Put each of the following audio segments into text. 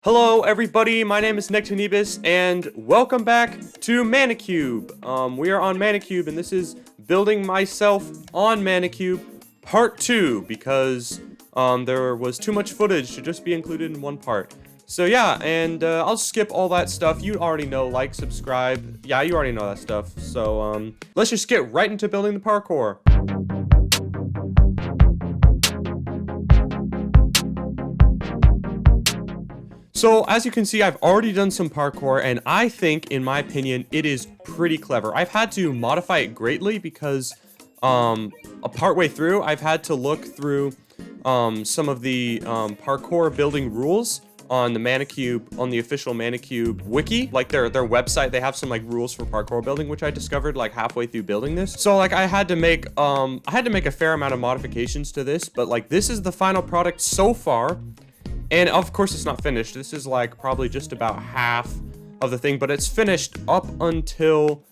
Hello everybody, my name is Nectanebus, and welcome back to Manacube. We are on Manacube, and this is Building Myself on Manacube Part 2, because there was too much footage to just be included in one part. So yeah, and I'll skip all that stuff. You already know, like, subscribe. Yeah, you already know that stuff. So let's just get right into building the parkour. So, as you can see, I've already done some parkour, and I think, in my opinion, it is pretty clever. I've had to modify it greatly because, a partway through, I've had to look through, some of the, parkour building rules on the Manacube, on the official Manacube wiki. Like, their website, they have some, like, rules for parkour building, which I discovered, like, halfway through building this. So, like, I had to make a fair amount of modifications to this, but, like, this is the final product so far. And of course it's not finished. This is like probably just about half of the thing, but it's finished up until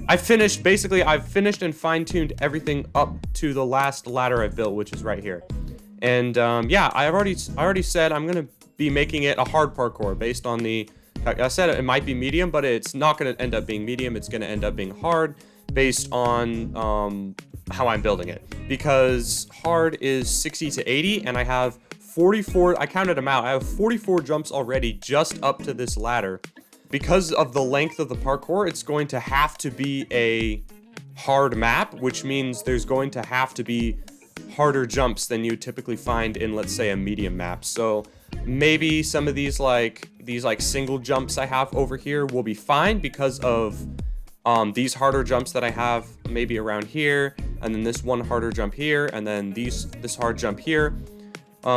I've finished and fine-tuned everything up to the last ladder I've built, which is right here. And yeah, I already said I'm gonna be making it a hard parkour based on I said it might be medium, but it's not gonna end up being medium. It's gonna end up being hard based on how I'm building it, because hard is 60 to 80, and I have 44, I counted them out, I have 44 jumps already just up to this ladder. Because of the length of the parkour, it's going to have to be a hard map, which means there's going to have to be harder jumps than you typically find in, let's say, a medium map. So maybe some of these single jumps I have over here will be fine because of these harder jumps that I have maybe around here, and then this one harder jump here, and then this hard jump here.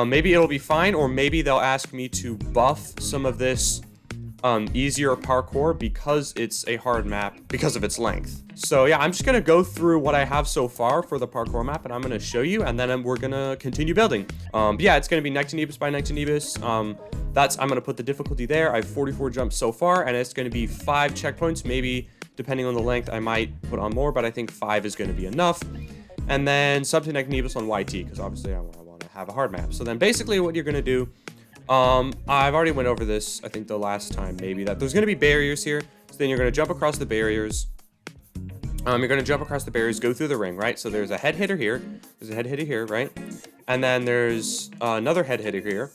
Maybe it'll be fine, or maybe they'll ask me to buff some of this easier parkour because it's a hard map because of its length. So yeah, I'm just gonna go through what I have so far for the parkour map, and I'm gonna show you, and then we're gonna continue building. Yeah, it's gonna be Nectanebus by Nectanebus. I'm gonna put the difficulty there. I have 44 jumps so far, and it's gonna be 5 checkpoints. Maybe depending on the length, I might put on more, but I think 5 is gonna be enough. And then sub to Nectanebus on YT, because obviously I want to have a hard map. So then basically what you're gonna do, I've already went over this, I think the last time maybe, that there's gonna be barriers here. So then you're gonna jump across the barriers. Go through the ring, right? So there's a head hitter here, right? And then there's another head hitter here,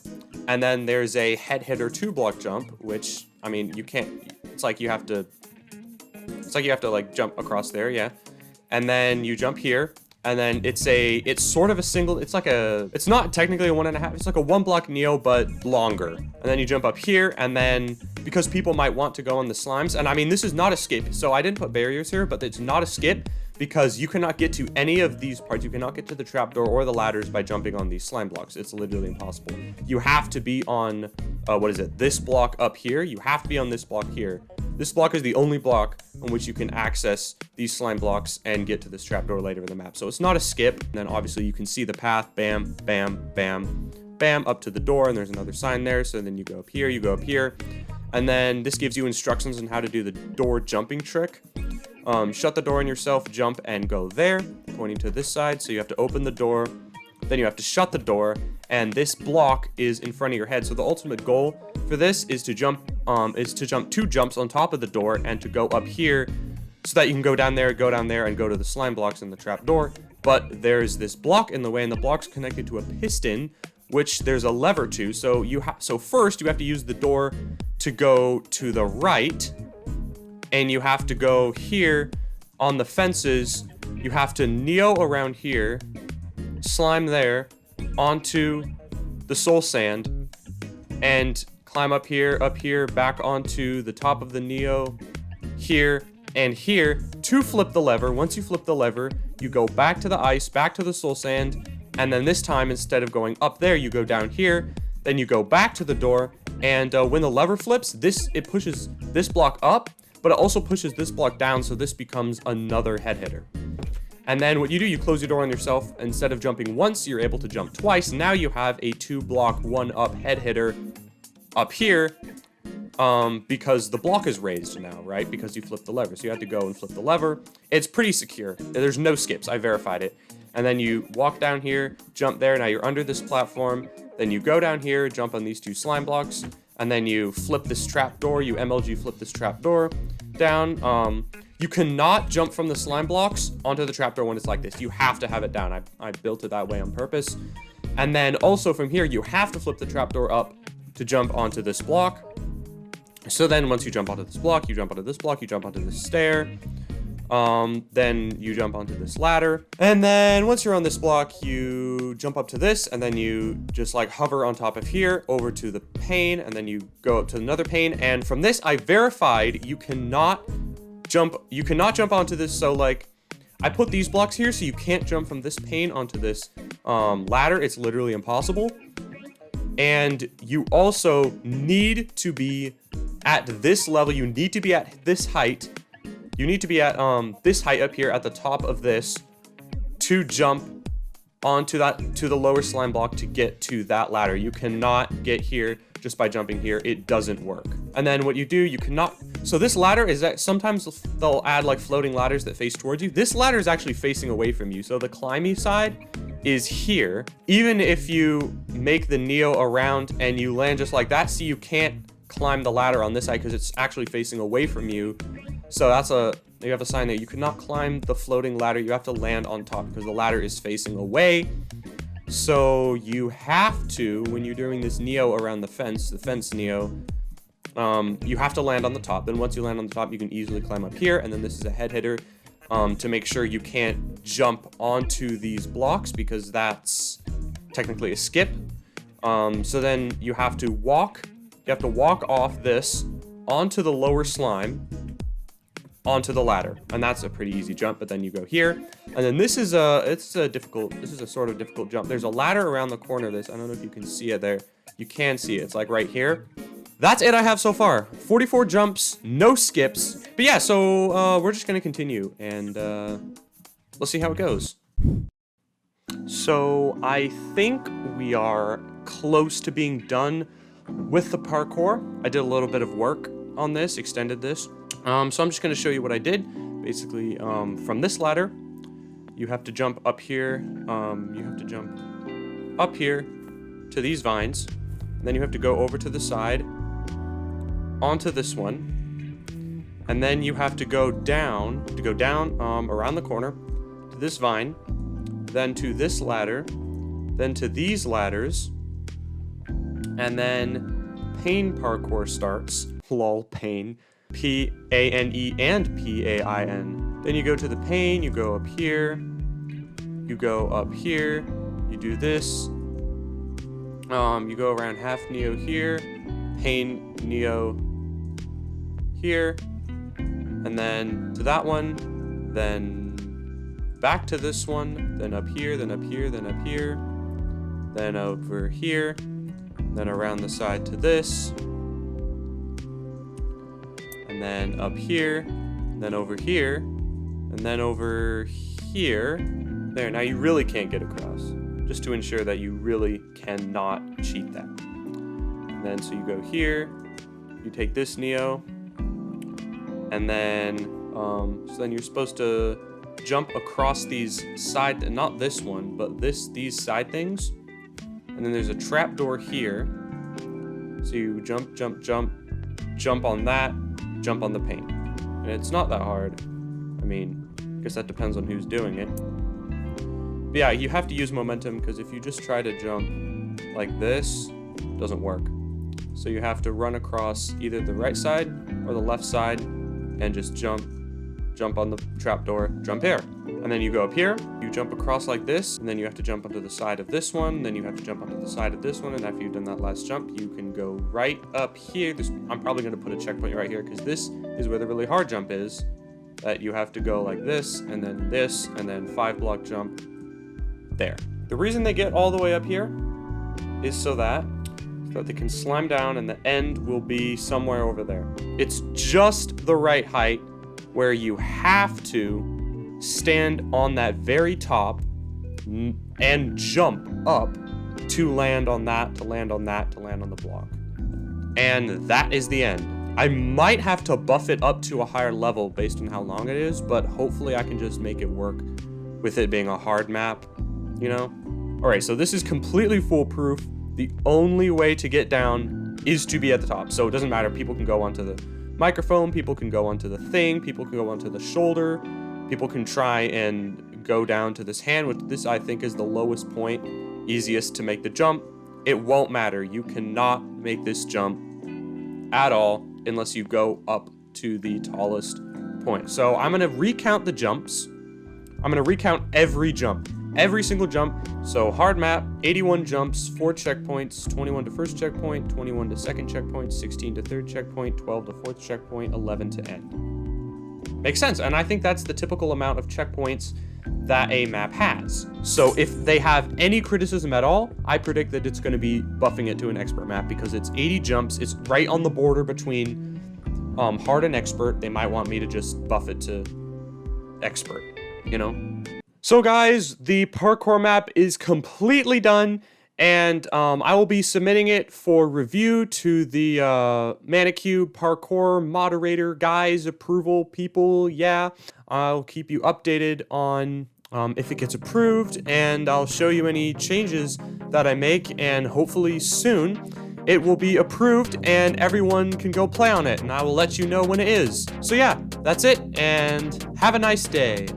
and then there's a head hitter 2-block jump, which, I mean, you can't, it's like you have to like jump across there, yeah. And then you jump here, and then it's sort of a single, it's not technically a 1.5, it's like a 1-block neo, but longer. And then you jump up here, and then, because people might want to go on the slimes, and I mean, this is not a skip, so I didn't put barriers here, but it's not a skip, because you cannot get to any of these parts. You cannot get to the trapdoor or the ladders by jumping on these slime blocks. It's literally impossible. You have to be on, this block up here. You have to be on this block here. This block is the only block on which you can access these slime blocks and get to this trapdoor later in the map. So it's not a skip. And then obviously you can see the path, bam, bam, bam, bam, up to the door, and there's another sign there. So then you go up here, and then this gives you instructions on how to do the door jumping trick. Shut the door on yourself, jump, and go there, pointing to this side. So you have to open the door, then you have to shut the door, and this block is in front of your head. So the ultimate goal for this is to jump 2 jumps on top of the door and to go up here so that you can go down there, and go to the slime blocks in the trap door. But there's this block in the way, and the block's connected to a piston, which there's a lever to. So first you have to use the door to go to the right, and you have to go here on the fences. You have to neo around here, slime there, onto the soul sand, and climb up here, back onto the top of the neo, here, and here, to flip the lever. Once you flip the lever, you go back to the ice, back to the soul sand, and then this time, instead of going up there, you go down here, then you go back to the door, and when the lever flips, it pushes this block up, but it also pushes this block down, so this becomes another head hitter. And then what you do, you close your door on yourself. Instead of jumping once, you're able to jump twice. Now you have a 2-block, 1-up head hitter up here, because the block is raised now, right? Because you flipped the lever. So you have to go and flip the lever. It's pretty secure. There's no skips. I verified it. And then you walk down here, jump there. Now you're under this platform. Then you go down here, jump on these 2 slime blocks, and then you flip this trap door, you MLG flip this trap door down. You cannot jump from the slime blocks onto the trapdoor when it's like this. You have to have it down. I built it that way on purpose. And then also from here, you have to flip the trapdoor up to jump onto this block. So then once you jump onto this block, you jump onto this block, you jump onto this stair. Then you jump onto this ladder. And then once you're on this block, you jump up to this, and then you just like hover on top of here over to the pane, and then you go up to another pane. And from this, I verified you cannot jump onto this. So like I put these blocks here so you can't jump from this pane onto this ladder. It's literally impossible. And you also need to be at this level. You need to be at this height. You need to be at this height up here at the top of this to jump onto the lower slime block to get to that ladder. You cannot get here just by jumping here. It doesn't work. And then what you do, you cannot. So this ladder is that sometimes they'll add like floating ladders that face towards you. This ladder is actually facing away from you. So the climby side is here. Even if you make the Neo around and you land just like that, see, you can't climb the ladder on this side because it's actually facing away from you. So you have a sign there. You cannot climb the floating ladder. You have to land on top because the ladder is facing away. So you have to, when you're doing this Neo around the fence Neo, you have to land on the top. Then once you land on the top, you can easily climb up here. And then this is a head hitter to make sure you can't jump onto these blocks because that's technically a skip. So then you have to walk off this onto the lower slime, onto the ladder, and that's a pretty easy jump. But then you go here, and then this is a sort of difficult jump. There's a ladder around the corner of this. I don't know if you can see it there. You can see it. It's like right here. That's it I have so far. 44 jumps, no skips. But yeah, so we're just gonna continue, and let's see how it goes. So I think we are close to being done with the parkour. I did a little bit of work on this, extended this. So I'm just going to show you what I did. Basically, from this ladder, you have to jump up here. You have to jump up here to these vines. And then you have to go over to the side, onto this one. And then you have to go down, around the corner to this vine, then to this ladder, then to these ladders, and then pane parkour starts. Lol, pane. P-A-N-E and P-A-I-N. Then you go to the pane, you go up here, you go up here, you do this, you go around half Neo here, pane Neo here, and then to that one, then back to this one, then up here, then up here, then up here, then over here, then around the side to this, and then up here, then over here, and then over here. There, now you really can't get across, just to ensure that you really cannot cheat that. And then so you go here, you take this Neo, and then so then you're supposed to jump across these side, not this one, but these side things. And then there's a trap door here. So you jump, jump, jump, jump on that, jump on the pane. And it's not that hard. I mean, I guess that depends on who's doing it. But yeah, you have to use momentum because if you just try to jump like this, it doesn't work. So you have to run across either the right side or the left side and just jump on the trapdoor, jump here. And then you go up here, you jump across like this, and then you have to jump onto the side of this one, then you have to jump onto the side of this one, and after you've done that last jump, you can go right up here. I'm probably gonna put a checkpoint right here, because this is where the really hard jump is, that you have to go like this, and then 5 block jump there. The reason they get all the way up here is so that they can slime down, and the end will be somewhere over there. It's just the right height where you have to stand on that very top and jump up to land on that, to land on that, to land on the block. And that is the end. I might have to buff it up to a higher level based on how long it is, but hopefully I can just make it work with it being a hard map, you know? All right, so this is completely foolproof. The only way to get down is to be at the top. So it doesn't matter. People can go onto the microphone, people can go onto the thing, people can go onto the shoulder, people can try and go down to this hand, which this I think is the lowest point, easiest to make the jump. It won't matter. You cannot make this jump at all unless you go up to the tallest point. So I'm going to recount the jumps. I'm going to recount every jump, every single jump. So hard map, 81 jumps, 4 checkpoints, 21 to first checkpoint, 21 to second checkpoint, 16 to third checkpoint, 12 to fourth checkpoint, 11 to end. Makes sense. And I think that's the typical amount of checkpoints that a map has. So if they have any criticism at all, I predict that it's going to be buffing it to an expert map because it's 80 jumps. It's right on the border between hard and expert. They might want me to just buff it to expert, you know? So guys, the parkour map is completely done, and I will be submitting it for review to the Manacube parkour moderator guys, approval people. Yeah, I'll keep you updated on if it gets approved, and I'll show you any changes that I make, and hopefully soon it will be approved and everyone can go play on it, and I will let you know when it is. So yeah, that's it, and have a nice day.